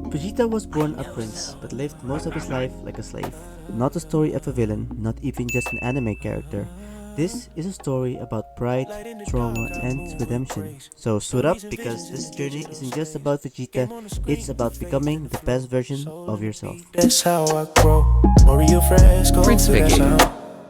Vegeta was born a prince, but lived most of his life like a slave. Not a story of a villain, not even just an anime character. This is a story about pride, trauma, and redemption. So suit up because this journey isn't just about Vegeta, it's about becoming the best version of yourself. That's how I grow. Mario Fresco. Prince Vegeta.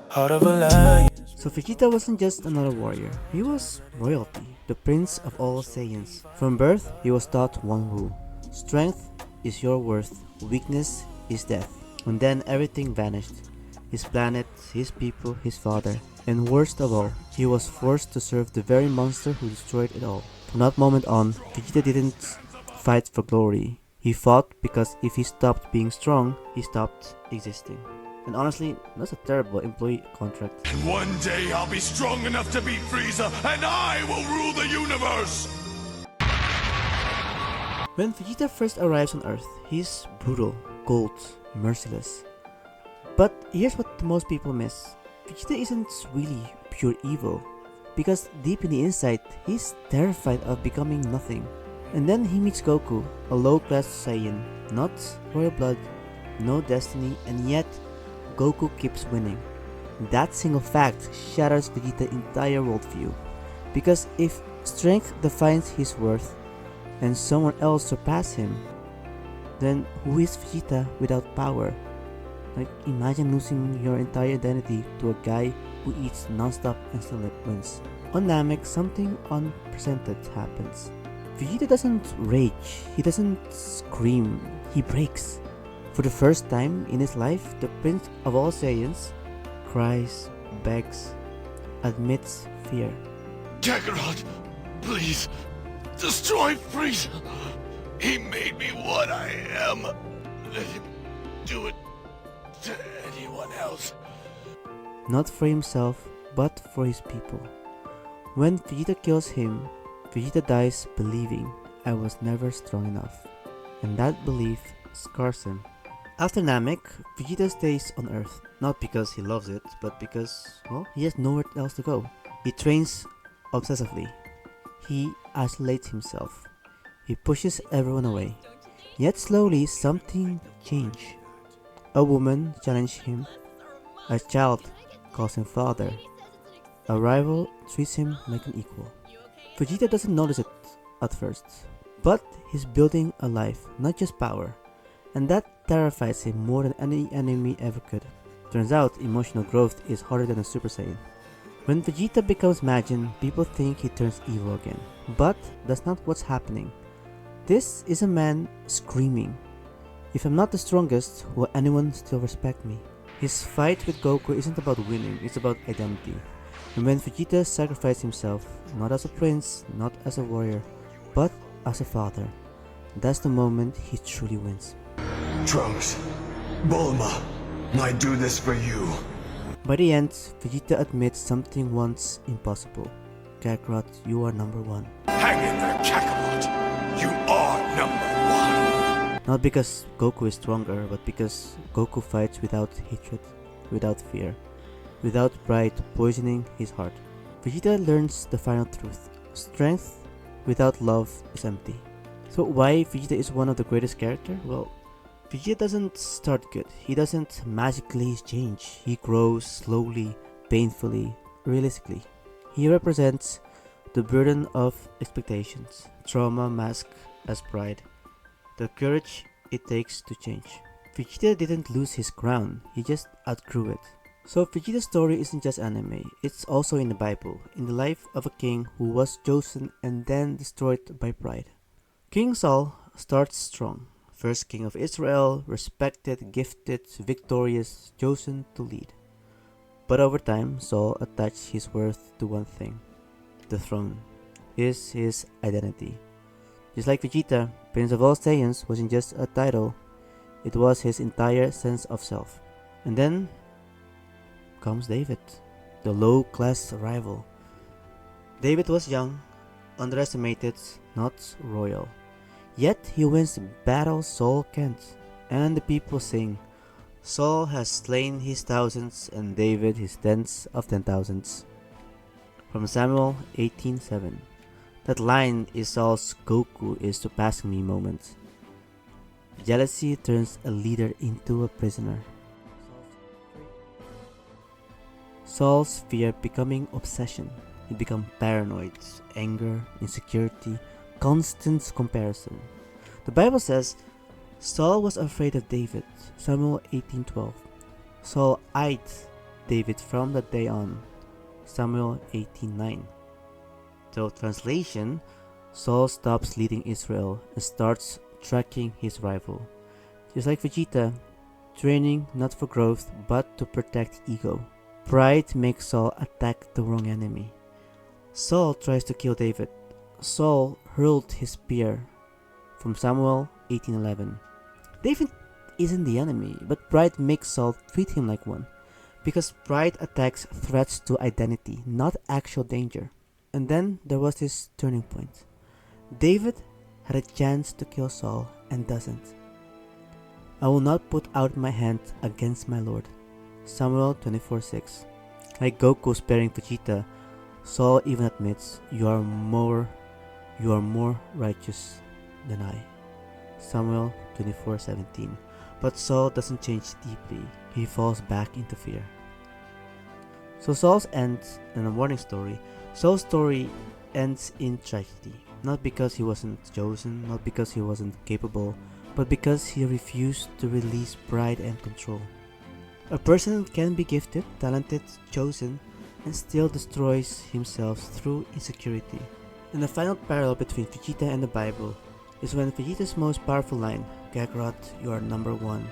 Heart of a lion. So Vegeta wasn't just another warrior, he was royalty, the prince of all Saiyans. From birth, he was taught one rule: strength is your worth, weakness is death. And then everything vanished. His planet, his people, his father. And worst of all, he was forced to serve the very monster who destroyed it all. From that moment on, Vegeta didn't fight for glory. He fought because if he stopped being strong, he stopped existing. And honestly, that's a terrible employee contract. And one day I'll be strong enough to beat Frieza, and I will rule the universe! When Vegeta first arrives on Earth, he's brutal, cold, merciless. But here's what most people miss. Vegeta isn't really pure evil, because deep in the inside, he's terrified of becoming nothing. And then he meets Goku, a low-class Saiyan, not royal blood, no destiny, and yet Goku keeps winning. That single fact shatters Vegeta's entire worldview, because if strength defines his worth, and someone else surpass him, then who is Vegeta without power? Like, imagine losing your entire identity to a guy who eats non-stop and still wins. On Namek, something unprecedented happens. Vegeta doesn't rage, he doesn't scream, he breaks. For the first time in his life, the Prince of all Saiyans cries, begs, admits fear. Kakarot, please, destroy Frieza! He made me what I am. Let him do it to anyone else. Not for himself, but for his people. When Vegeta kills him, Vegeta dies believing I was never strong enough. And that belief scars him. After Namek, Vegeta stays on Earth, not because he loves it, but because, well, he has nowhere else to go. He trains obsessively. He isolates himself. He pushes everyone away. Yet slowly something changes. A woman challenges him. A child calls him father. A rival treats him like an equal. Vegeta doesn't notice it at first, but he's building a life, not just power. And that terrifies him more than any enemy ever could. Turns out, emotional growth is harder than a Super Saiyan. When Vegeta becomes Majin, people think he turns evil again. But that's not what's happening. This is a man screaming, "If I'm not the strongest, will anyone still respect me?" His fight with Goku isn't about winning, it's about identity. And when Vegeta sacrificed himself, not as a prince, not as a warrior, but as a father, that's the moment he truly wins. Trunks, Bulma, I do this for you. By the end, Vegeta admits something once impossible. Kakarot, you are number one. Hang in there, Kakarot. You are number one. Not because Goku is stronger, but because Goku fights without hatred, without fear, without pride poisoning his heart. Vegeta learns the final truth. Strength without love is empty. So why Vegeta is one of the greatest characters? Well, Vegeta doesn't start good. He doesn't magically change. He grows slowly, painfully, realistically. He represents the burden of expectations, trauma masked as pride, the courage it takes to change. Vegeta didn't lose his crown, he just outgrew it. So Vegeta's story isn't just anime, it's also in the Bible, in the life of a king who was chosen and then destroyed by pride. King Saul starts strong. First king of Israel, respected, gifted, victorious, chosen to lead. But over time, Saul attached his worth to one thing: the throne. Is his identity. Just like Vegeta, Prince of all Saiyans wasn't just a title, it was his entire sense of self. And then comes David, the low-class rival. David was young, underestimated, not royal. Yet he wins battles Saul can't, and the people sing, "Saul has slain his thousands and David his tens of 10,000s." From Samuel 18:7. That line is Saul's "Goku is surpassing me" moment. jealousy turns a leader into a prisoner. Saul's fear becoming obsession. He became paranoid, anger, insecurity, constant comparison. The Bible says Saul was afraid of David, Samuel 18:12. Saul eyed David from that day on, Samuel 18:9. So translation, Saul stops leading Israel and starts tracking his rival. Just like Vegeta, training not for growth but to protect ego. Pride makes Saul attack the wrong enemy. Saul tries to kill David. Saul hurled his spear from Samuel 18:11. David isn't the enemy, but pride makes Saul treat him like one. Because pride attacks threats to identity, not actual danger. And then there was this turning point. David had a chance to kill Saul and doesn't. I will not put out my hand against my Lord. Samuel 24:6. Like Goku sparing Vegeta, Saul even admits, you are more righteous than I. Samuel 24:17. But Saul doesn't change deeply. He falls back into fear. So Saul's ends in a warning story. Saul's story ends in tragedy. Not because he wasn't chosen, not because he wasn't capable, but because he refused to release pride and control. A person can be gifted, talented, chosen, and still destroys himself through insecurity. And the final parallel between Vegeta and the Bible is when Vegeta's most powerful line, Kakarot, you are number one.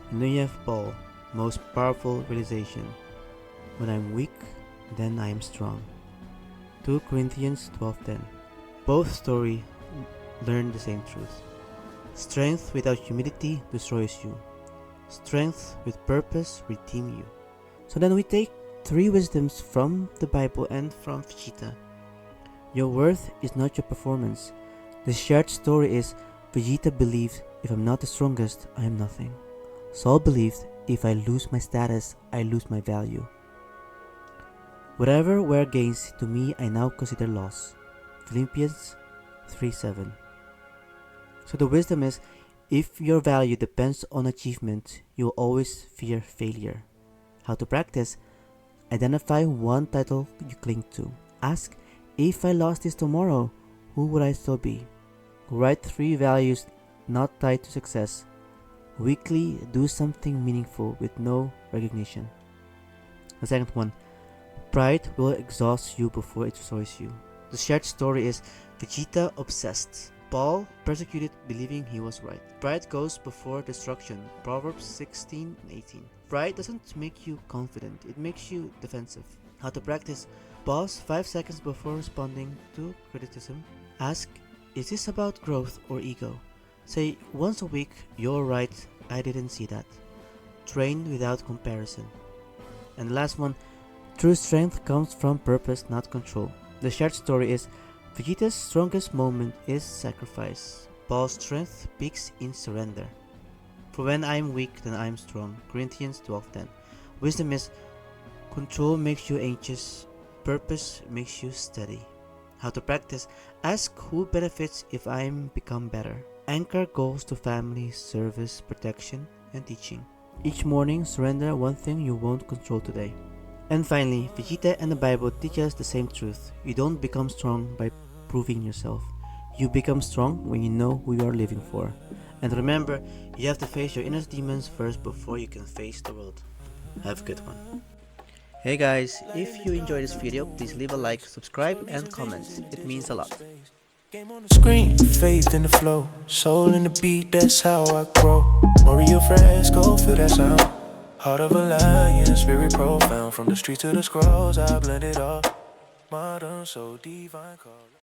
And then you have Paul, most powerful realization, when I'm weak, then I am strong. 2 Corinthians 12:10. Both stories learn the same truth. Strength without humility destroys you. Strength with purpose redeem you. So then we take 3 wisdoms from the Bible and from Vegeta. Your worth is not your performance. The shared story is Vegeta believed if I'm not the strongest, I am nothing. Saul believed if I lose my status, I lose my value. Whatever were gains to me, I now consider loss. Philippians 3:7. So the wisdom is, if your value depends on achievement, you will always fear failure. How to practice? Identify one title you cling to. Ask, if I lost this tomorrow, who would I still be? Write 3 values not tied to success. Weekly, do something meaningful with no recognition. The second one, pride will exhaust you before it destroys you. The shared story is Vegeta obsessed. Paul persecuted believing he was right. Pride goes before destruction. Proverbs 16:18. Pride doesn't make you confident, it makes you defensive. How to practice? Pause 5 seconds before responding to criticism. Ask, is this about growth or ego? Say once a week, you're right, I didn't see that. Train without comparison. And the last one, true strength comes from purpose, not control. The shared story is Vegeta's strongest moment is sacrifice. Paul's strength peaks in surrender. For when I am weak, then I am strong. Corinthians 12:10. Wisdom is control makes you anxious, purpose makes you steady. How to practice? Ask who benefits if I become better. Anchor goals to family, service, protection, and teaching. Each morning, surrender one thing you won't control today. And finally, Vegeta and the Bible teach us the same truth. You don't become strong by proving yourself. You become strong when you know who you are living for. And remember, you have to face your inner demons first before you can face the world. Have a good one. Hey guys, if you enjoyed this video, please leave a like, subscribe, and comment. It means a lot. Game on the screen, faith in the flow, soul in the beat, that's how I grow. Mario Fresco, feel that sound. Heart of a lion, spirit profound. From the street to the scrolls, I blend it all. Modern, so divine.